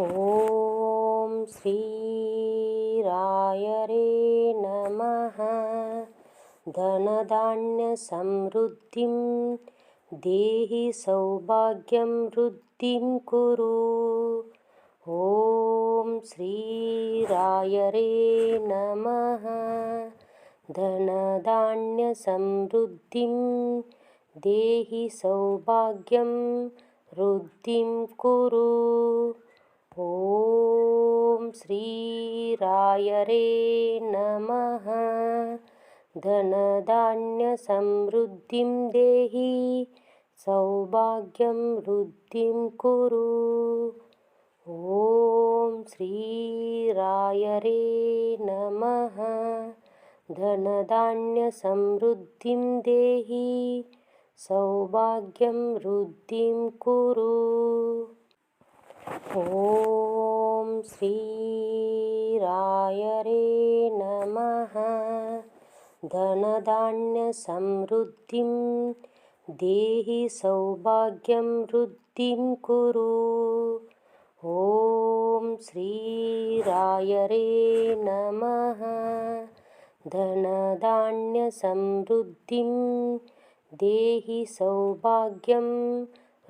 ॐ श्रीरायरे नमः। धनधान्यसमृद्धिं देहि सौभाग्यं वृद्धिं कुरु। ॐ श्रीरायरे नमः। धनधान्यसमृद्धिं देहि सौभाग्यं वृद्धिं कुरु। ॐ श्रीरायरे नमः। धनधान्यसमृद्धिं देहि सौभाग्यं वृद्धिं कुरु। ॐ श्रीरायरे नमः। धनधान्यसमृद्धिं देहि सौभाग्यं वृद्धिं कुरु। ॐ श्रीरायरे नमः। धनधान्यसमृद्धिं देहि सौभाग्यं वृद्धिं कुरु। ॐ श्रीरायरे नमः। धनधान्यसमृद्धिं देहि सौभाग्यं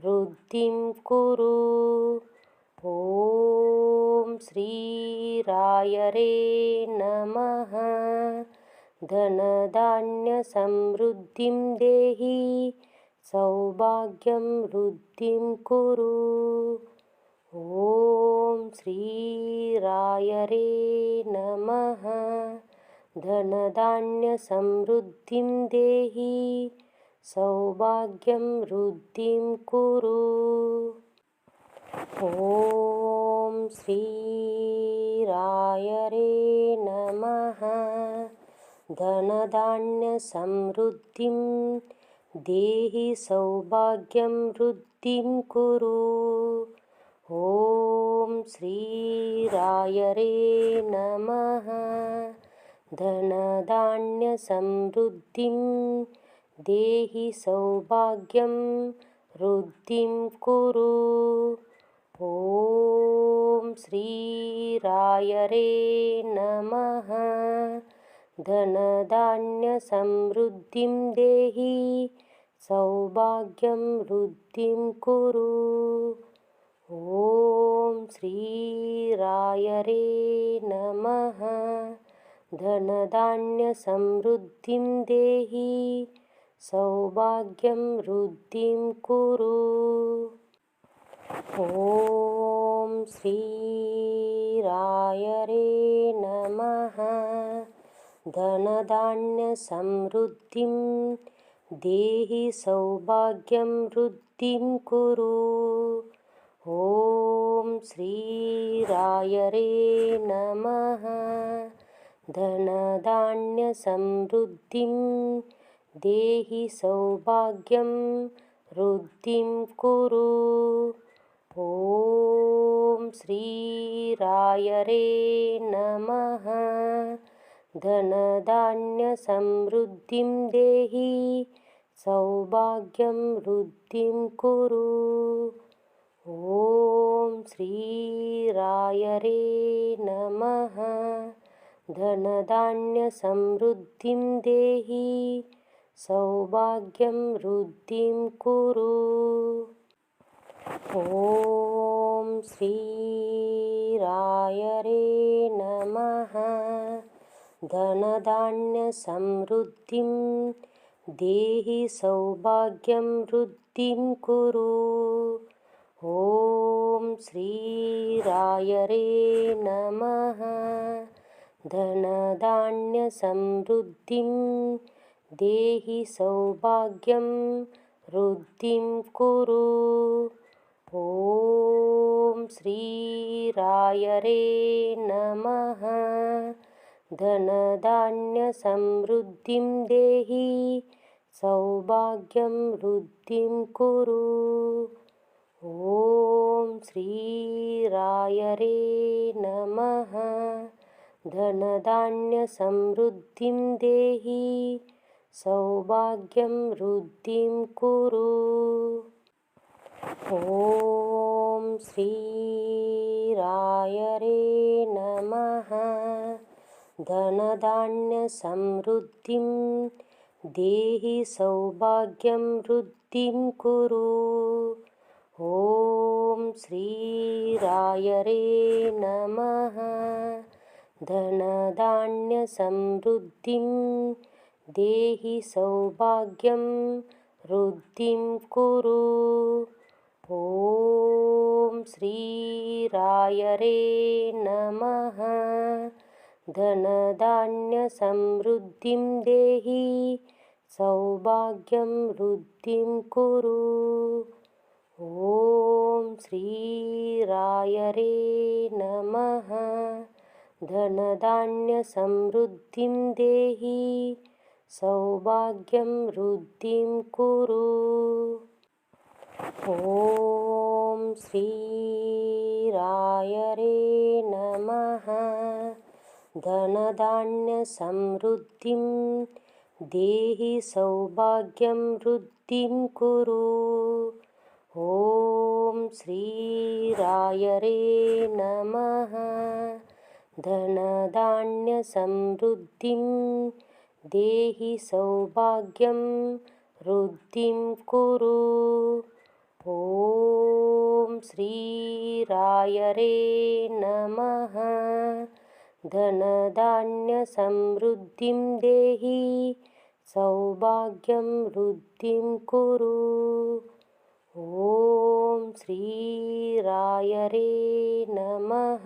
वृद्धिं कुरु। ॐ श्रीरायरे नमः। धनधान्यसमृद्धिं देहि सौभाग्यं वृद्धिं कुरु। ॐ श्रीरायरे नमः। धनधान्यसमृद्धिं देहि सौभाग्यं वृद्धिं कुरु। ॐ श्रीरायरे नमः। धनधान्यसमृद्धिं देहि सौभाग्यं वृद्धिं कुरु। ॐ श्रीरायरे नमः। धनधान्यसमृद्धिं देहि सौभाग्यं वृद्धिं कुरु। ॐ श्रीरायरे नमः। धनधान्यसमृद्धिं देहि सौभाग्यं वृद्धिं कुरु। ॐ श्रीरायरे नमः। धनधान्यसमृद्धिं देहि सौभाग्यं वृद्धिं कुरु। ॐ श्रीरायरे नमः। धनधान्यसमृद्धिं देहि सौभाग्यं वृद्धिं कुरु। ॐ श्रीरायरे नमः। धनधान्यसमृद्धिं देहि सौभाग्यं वृद्धिं कुरु। ॐ श्रीरायरे नमः। धनधान्यसमृद्धिं देहि सौभाग्यं वृद्धिं कुरु। ॐ श्रीरायरे नमः। धनधान्यसमृद्धिं देहि सौभाग्यं वृद्धिं कुरु। ॐ श्रीरायरे नमः। धनधान्यसमृद्धिं देहि सौभाग्यं वृद्धिं कुरु। ॐ श्रीरायरे नमः। धनधान्यसमृद्धिं देहि सौभाग्यं वृद्धिं कुरु। ॐ श्रीरायरे नमः। धनधान्यसमृद्धिं देहि सौभाग्यं वृद्धिं कुरु। ॐ श्रीरायरे नमः। धनधान्यसमृद्धिं देहि सौभाग्यं वृद्धिं कुरु। ॐ श्रीरायरे श्रीरायरे नमः। धनधान्यसमृद्धिं देहि सौभाग्यं वृद्धिं कुरु। ॐ श्रीरायरे नमः। धनधान्यसमृद्धिं देहि सौभाग्यं वृद्धिं कुरु। ॐ श्रीरायरे नमः। धनधान्यसमृद्धिं देहि सौभाग्यं वृद्धिं कुरु। ॐ श्रीरायरे नमः। धनधान्यसमृद्धिं देहि सौभाग्यं वृद्धिं कुरु। ॐ श्रीरायरे नमः। धनधान्यसमृद्धिं देहि सौभाग्यं वृद्धिं कुरु। ॐ श्रीरायरे नमः। धनधान्यसमृद्धिं देहि सौभाग्यं वृद्धिं कुरु। ॐ श्रीरायरे नमः। धनधान्यसमृद्धिं देहि सौभाग्यं वृद्धिं कुरु। ॐ श्रीरायरे नमः।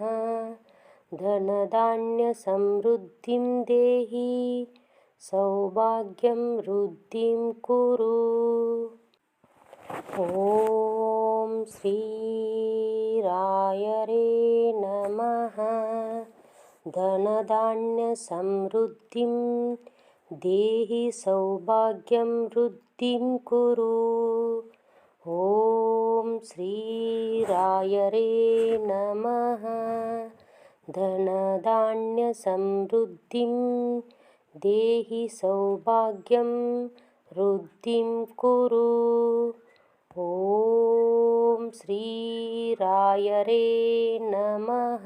धनधान्यसमृद्धिं देहि सौभाग्यं वृद्धिं कुरु। ॐ श्रीरायरे नमः। धनधान्यसमृद्धिं देहि सौभाग्यं वृद्धिं कुरु। ॐ श्रीरायरे नमः। धनधान्यसमृद्धिं देहि सौभाग्यं वृद्धिं कुरु। ॐ श्रीरायरे नमः।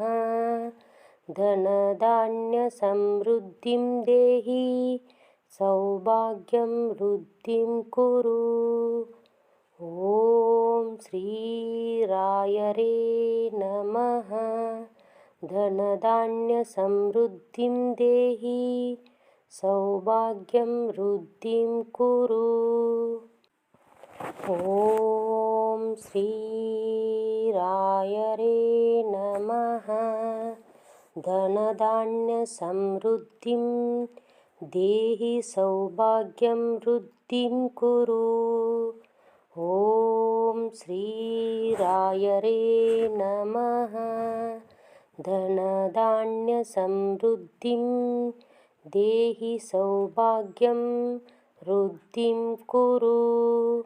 धनधान्यसमृद्धिं देहि सौभाग्यं वृद्धिं कुरु। ॐ श्रीरायरे नमः। धनधान्यसमृद्धिं देहि सौभाग्यं वृद्धिं कुरु। ॐ श्रीरायरे नमः। धनधान्यसमृद्धिं देहि सौभाग्यं वृद्धिं कुरु। ॐ श्रीरायरे नमः। धनधान्यसमृद्धिं देहि सौभाग्यं वृद्धिं कुरु।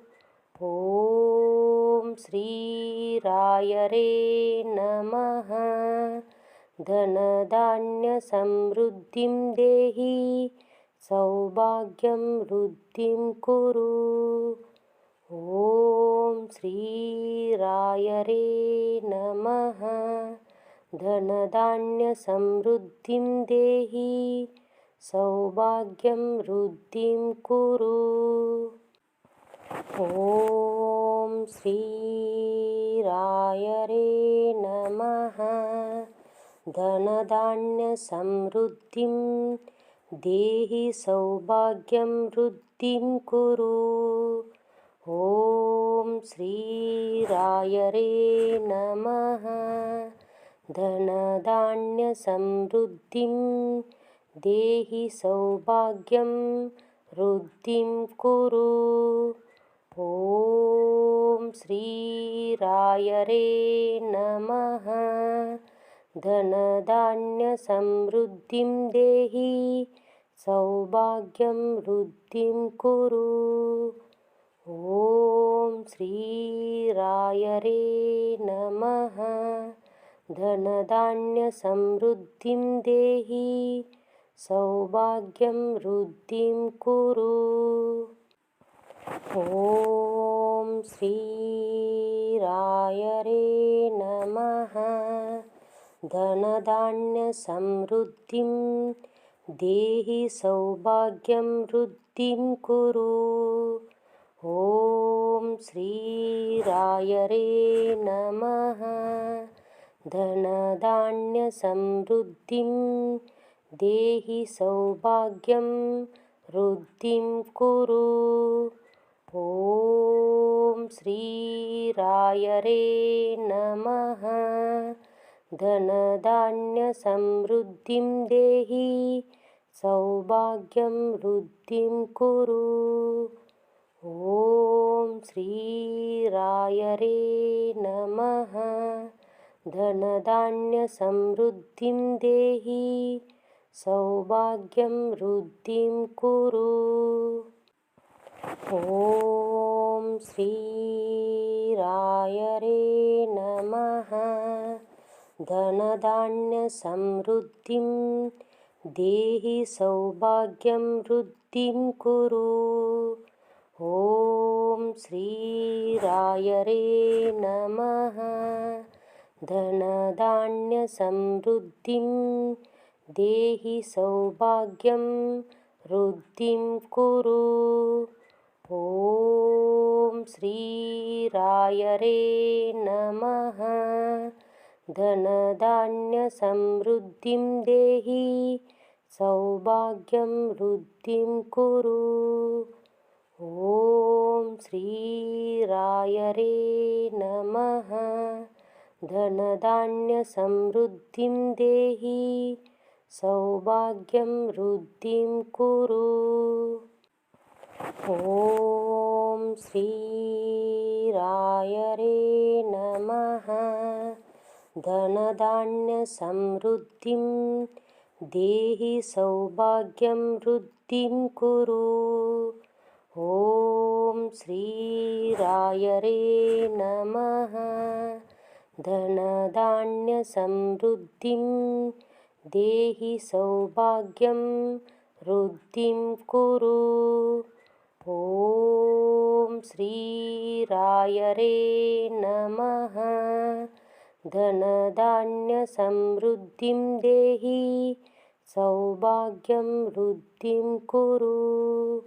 ॐ श्रीरायरे नमः। धनधान्यसमृद्धिं देहि सौभाग्यं वृद्धिं कुरु। ॐ श्रीरायरे नमः। धनधान्यसमृद्धिं देहि सौभाग्यं वृद्धिं कुरु। ॐ श्रीरायरे नमः। धनधान्यसमृद्धिं देहि सौभाग्यं वृद्धिं कुरु। ॐ श्रीरायरे नमः। धनधान्यसमृद्धिं देहि सौभाग्यं वृद्धिं कुरु। ॐ श्रीरायरे नमः। धनधान्यसमृद्धिं देहि सौभाग्यं वृद्धिं कुरु। ॐ श्रीरायरे नमः। धनधान्यसमृद्धिं देहि सौभाग्यं वृद्धिं कुरु। ॐ श्रीरायरे नमः। धनधान्यसमृद्धिं देहि सौभाग्यं वृद्धिं कुरु। ॐ श्रीरायरे नमः। धनधान्यसमृद्धिं देहि सौभाग्यं वृद्धिं कुरु। ॐ श्रीरायरे नमः। धनधान्यसमृद्धिं देहि सौभाग्यं वृद्धिं कुरु। ॐ श्रीरायरे नमः। धनधान्यसमृद्धिं देहि सौभाग्यं वृद्धिं कुरु। ॐ श्रीरायरे नमः। धनधान्यसमृद्धिं देहि सौभाग्यं वृद्धिं कुरु। ॐ श्रीरायरे नमः। धनधान्यसमृद्धिं देहि सौभाग्यं वृद्धिं कुरु। ॐ श्रीरायरे नमः। धनधान्यसमृद्धिं देहि सौभाग्यं वृद्धिं कुरु। ॐ श्रीरायरे नमः। धनधान्यसमृद्धिं देहि सौभाग्यं वृद्धिं कुरु। ॐ श्रीरायरे नमः। धनधान्यसमृद्धिं देहि सौभाग्यं वृद्धिं कुरु। ॐ श्रीरायरे नमः। धनधान्यसमृद्धिं देहि सौभाग्यं वृद्धिं कुरु। ॐ श्रीरायरे नमः। धनधान्यसमृद्धिं देहि सौभाग्यं वृद्धिं कुरु।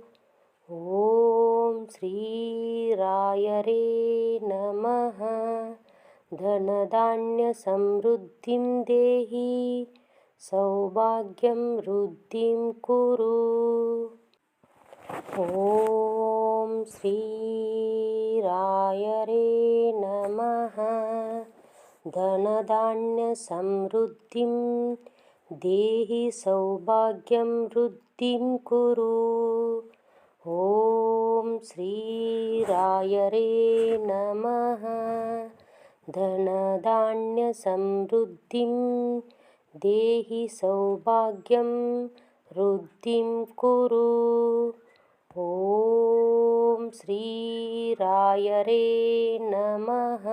ॐ श्रीरायरे नमः। धनधान्यसमृद्धिं देहि सौभाग्यं वृद्धिं कुरु। ॐ श्रीरायरे नमः। धनधान्यसमृद्धिं देहि सौभाग्यं वृद्धिं कुरु। ॐ श्रीरायरे नमः। धनधान्यसमृद्धिं देहि सौभाग्यं वृद्धिं कुरु। ॐ श्रीरायरे नमः।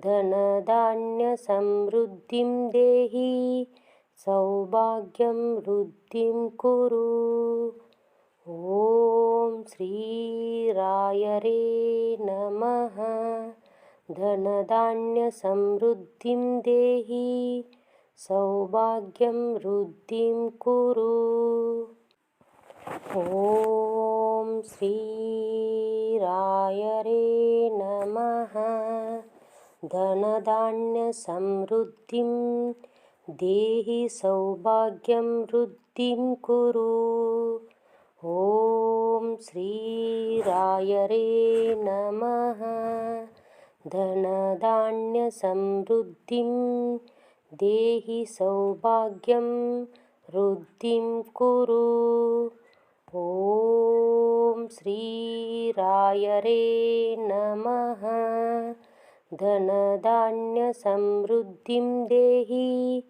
धनधान्यसमृद्धिं देहि सौभाग्यं वृद्धिं कुरु। ॐ श्रीरायरे नमः। धनधान्यसमृद्धिं देहि सौभाग्यं वृद्धिं कुरु। ॐ श्रीरायरे नमः। धनधान्यसमृद्धिं देहि सौभाग्यं वृद्धिं कुरु। ॐ श्रीरायरे नमः। धनधान्यसमृद्धिं देहि सौभाग्यं वृद्धिं कुरु। ॐ श्रीरायरे नमः। धनधान्यसमृद्धिं देहि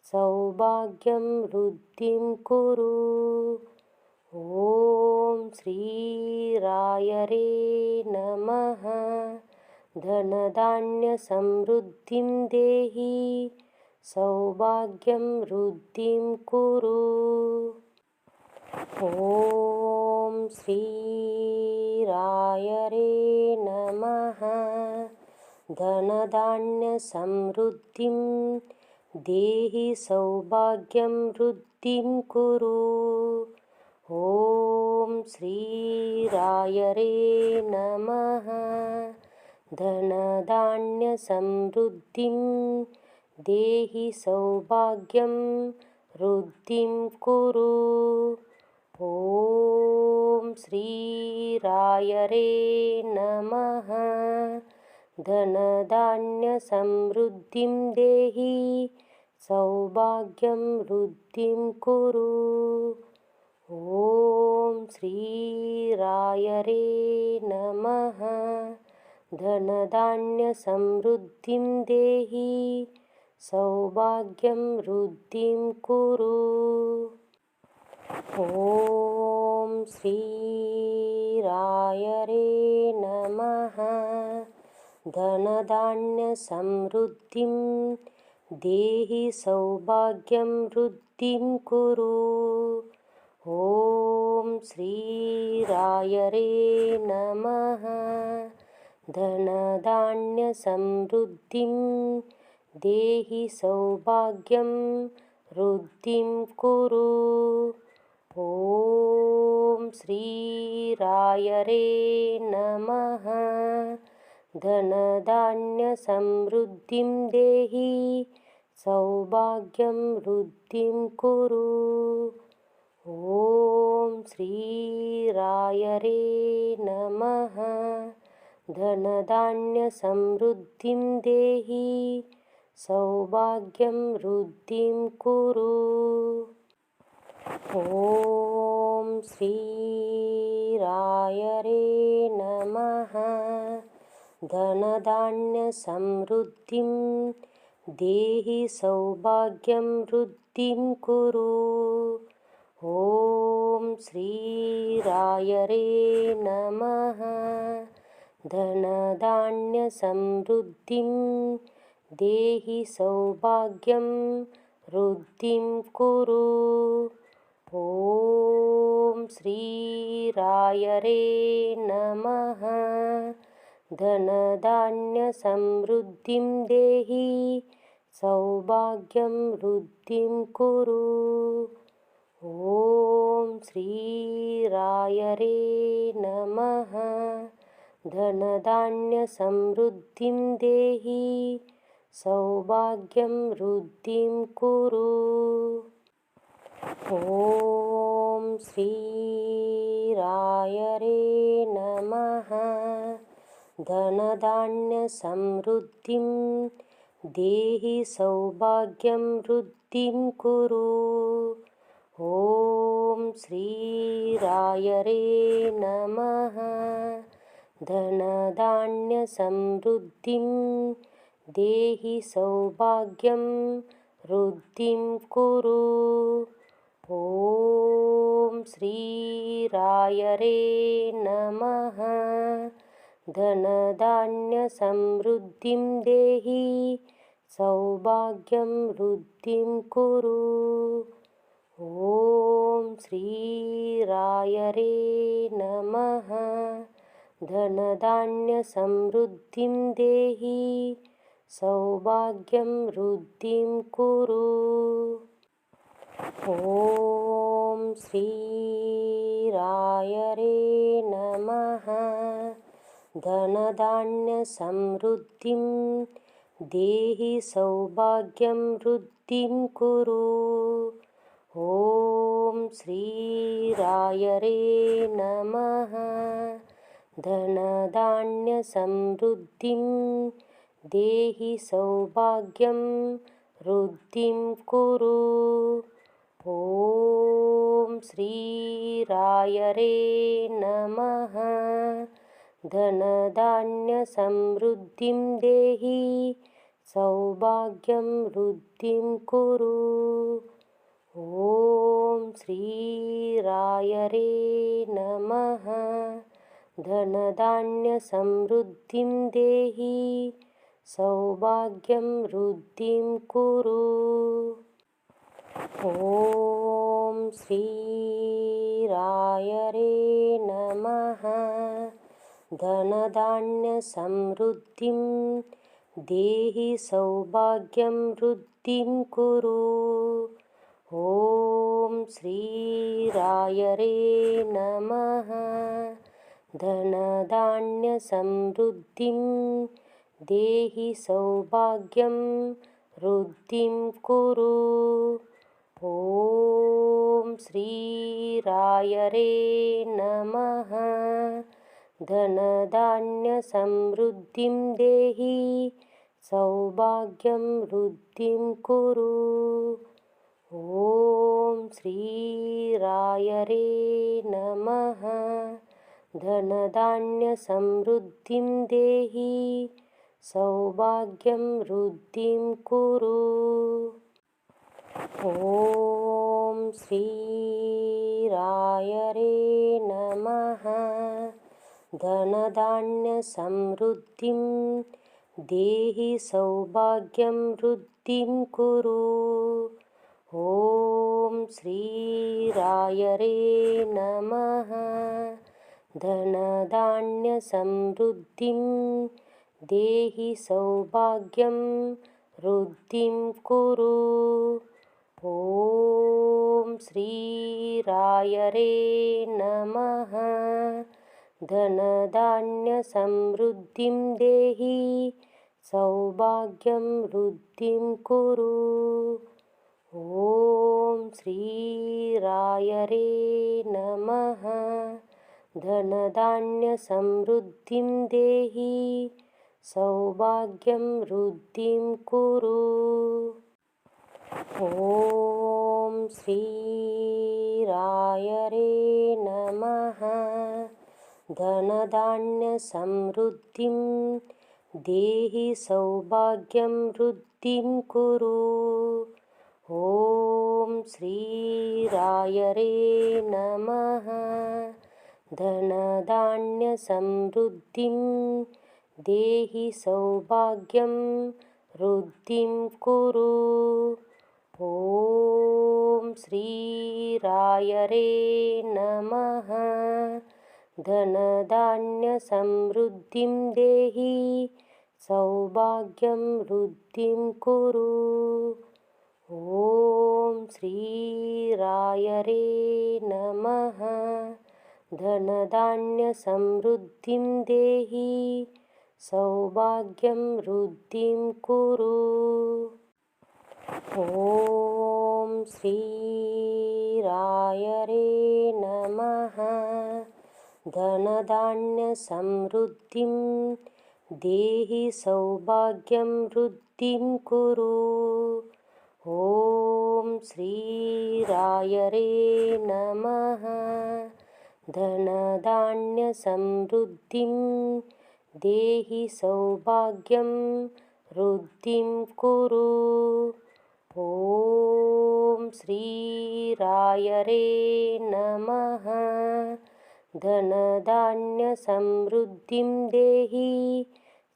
सौभाग्यं वृद्धिं कुरु। ॐ श्रीरायरे नमः। धनधान्यसमृद्धिं देहि सौभाग्यं वृद्धिं कुरु। ॐ श्रीरायरे नमः। धनधान्यसमृद्धिं देहि सौभाग्यं वृद्धिं कुरु। ॐ श्रीरायरे नमः। धनधान्यसमृद्धिं देहि सौभाग्यं वृद्धिं कुरु। ॐ श्रीरायरे नमः। धनधान्यसमृद्धिं देहि सौभाग्यं वृद्धिं कुरु। ॐ श्रीरायरे नमः। धनधान्यसमृद्धिं देहि सौभाग्यं वृद्धिं कुरु। ॐ श्रीरायरे नमः। धनधान्यसमृद्धिं देहि सौभाग्यं वृद्धिं कुरु। ॐ श्रीरायरे नमः। धनधान्यसमृद्धिं देहि सौभाग्यं वृद्धिं कुरु। ॐ श्रीरायरे नमः। धनधान्यसमृद्धिं देहि सौभाग्यं वृद्धिं कुरु। ॐ श्रीरायरे नमः। धनधान्यसमृद्धिं देहि सौभाग्यं वृद्धिं कुरु। ॐ श्रीरायरे नमः। धनधान्यसमृद्धिं देहि सौभाग्यं वृद्धिं कुरु। ॐ श्रीरायरे नमः। धनधान्यसमृद्धिं देहि सौभाग्यं वृद्धिं कुरु। ॐ श्रीरायरे नमः। धनधान्यसमृद्धिं देहि सौभाग्यं वृद्धिं कुरु। ॐ श्रीरायरे नमः। धनधान्यसमृद्धिं देहि सौभाग्यं वृद्धिं कुरु। ॐ श्रीरायरे नमः। धनधान्यसमृद्धिं देहि सौभाग्यं वृद्धिं कुरु। ॐ श्रीरायरे नमः। धनधान्यसमृद्धिं देहि सौभाग्यं वृद्धिं कुरु। ॐ श्रीरायरे नमः। धनधान्यसमृद्धिं देहि सौभाग्यं वृद्धिं कुरु। ॐ श्रीरायरे नमः। धनधान्यसमृद्धिं देहि सौभाग्यं वृद्धिं कुरु। ॐ श्रीरायरे नमः। धनधान्यसमृद्धिं देहि सौभाग्यं वृद्धिं कुरु। ॐ श्रीरायरे नमः। धनधान्यसमृद्धिं देहि सौभाग्यं वृद्धिं कुरु। ॐ श्रीरायरे नमः। धनधान्यसमृद्धिं देहि सौभाग्यं वृद्धिं कुरु। ॐ श्रीरायरे नमः। धनधान्यसमृद्धिं देहि सौभाग्यं वृद्धिं कुरु। ॐ श्रीरायरे नमः। धनधान्यसमृद्धिं देहि सौभाग्यं वृद्धिं कुरु। ॐ श्रीरायरे नमः। धनधान्यसमृद्धिं देहि सौभाग्यं वृद्धिं कुरु। ॐ श्रीरायरे नमः। धनधान्यसमृद्धिं देहि सौभाग्यं वृद्धिं कुरु। ॐ श्रीरायरे नमः। धनधान्यसमृद्धिं देहि सौभाग्यं वृद्धिं कुरु। ॐ श्रीरायरे नमः। धनधान्यसमृद्धिं देहि सौभाग्यं वृद्धिं कुरु। ॐ श्रीरायरे नमः। धनधान्यसमृद्धिं देहि सौभाग्यं वृद्धिं कुरु। ॐ श्रीरायरे नमः। धनधान्यसमृद्धिं देहि सौभाग्यं वृद्धिं कुरु। ॐ श्रीरायरे नमः। धनधान्यसमृद्धिं देहि सौभाग्यं वृद्धिं कुरु। ॐ श्रीरायरे नमः। धनधान्यसमृद्धिं देहि सौभाग्यं वृद्धिं कुरु। ॐ श्रीरायरे नमः। धनधान्यसमृद्धिं देहि सौभाग्यं वृद्धिं कुरु। ॐ श्रीरायरे नमः। धनधान्यसमृद्धिं देहि सौभाग्यं वृद्धिं कुरु। ॐ श्रीरायरे नमः। धनधान्यसमृद्धिं देहि सौभाग्यं वृद्धिं कुरु। ॐ श्रीरायरे नमः। धनधान्यसमृद्धिं देहि सौभाग्यं वृद्धिं कुरु। ॐ श्रीरायरे नमः। धनधान्यसमृद्धिं देहि सौभाग्यं वृद्धिं कुरु। ॐ श्रीरायरे नमः। धनधान्यसमृद्धिं देहि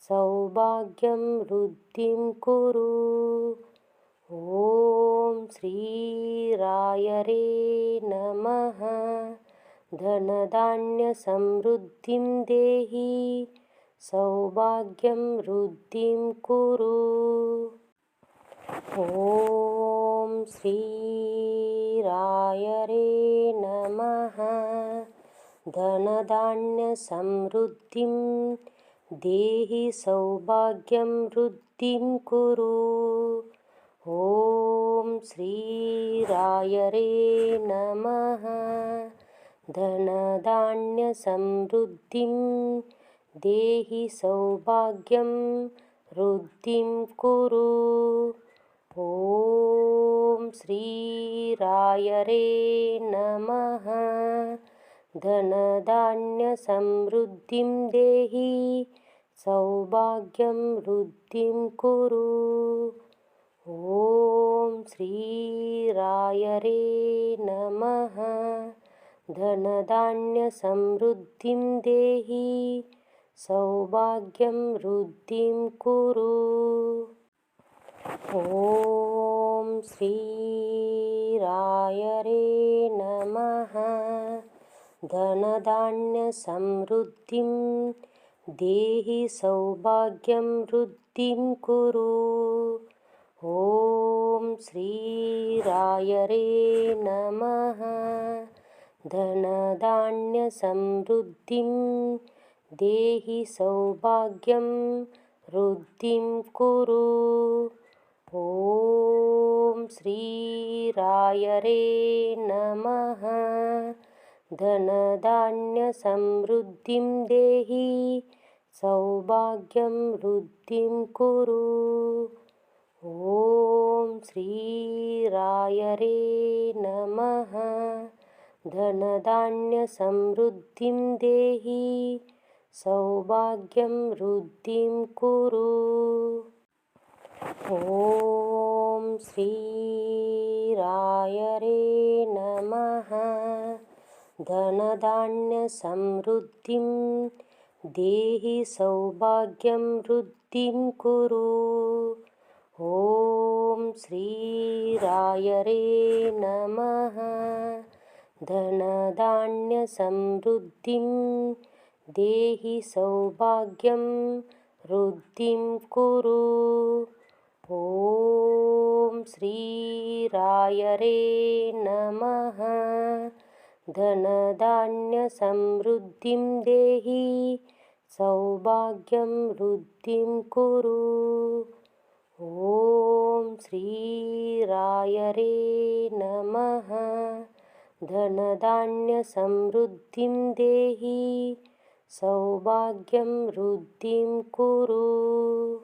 सौभाग्यं वृद्धिं कुरु। ॐ श्रीरायरे नमः। धनधान्यसमृद्धिं देहि सौभाग्यं वृद्धिं कुरु। ॐ श्रीरायरे नमः। धनधान्यसमृद्धिं देहि सौभाग्यं वृद्धिं कुरु। ॐ श्रीरायरे नमः। धनधान्यसमृद्धिं देहि सौभाग्यं वृद्धिं कुरु। ॐ श्रीरायरे नमः। धनधान्यसमृद्धिं देहि सौभाग्यं वृद्धिं कुरु। ॐ श्रीरायरे नमः। धनधान्यसमृद्धिं देहि सौभाग्यं वृद्धिं कुरु। ॐ श्रीरायरे नमः। धनधान्यसमृद्धिं देहि सौभाग्यं वृद्धिं समृद्धिं कुरु। ॐ श्रीरायरे नमः। धनधान्यसमृद्धिं देहि सौभाग्यं वृद्धिं कुरु। ॐ श्रीरायरे नमः। धनधान्यसमृद्धिं देहि सौभाग्यं वृद्धिं कुरु। ॐ श्रीरायरे नमः। धनधान्यसमृद्धिं देहि सौभाग्यं वृद्धिं कुरु। ॐ श्रीरायरे नमः। धनधान्यसमृद्धिं देहि सौभाग्यं वृद्धिं कुरु। ॐ श्रीरायरे नमः। धनधान्यसमृद्धिं देहि सौभाग्यं वृद्धिं कुरु। ॐ श्रीरायरे नमः। धनधान्यसमृद्धिं देहि सौभाग्यं वृद्धिं कुरु। ॐ श्रीरायरे नमः। धनधान्यसमृद्धिं देहि सौभाग्यं वृद्धिं कुरु।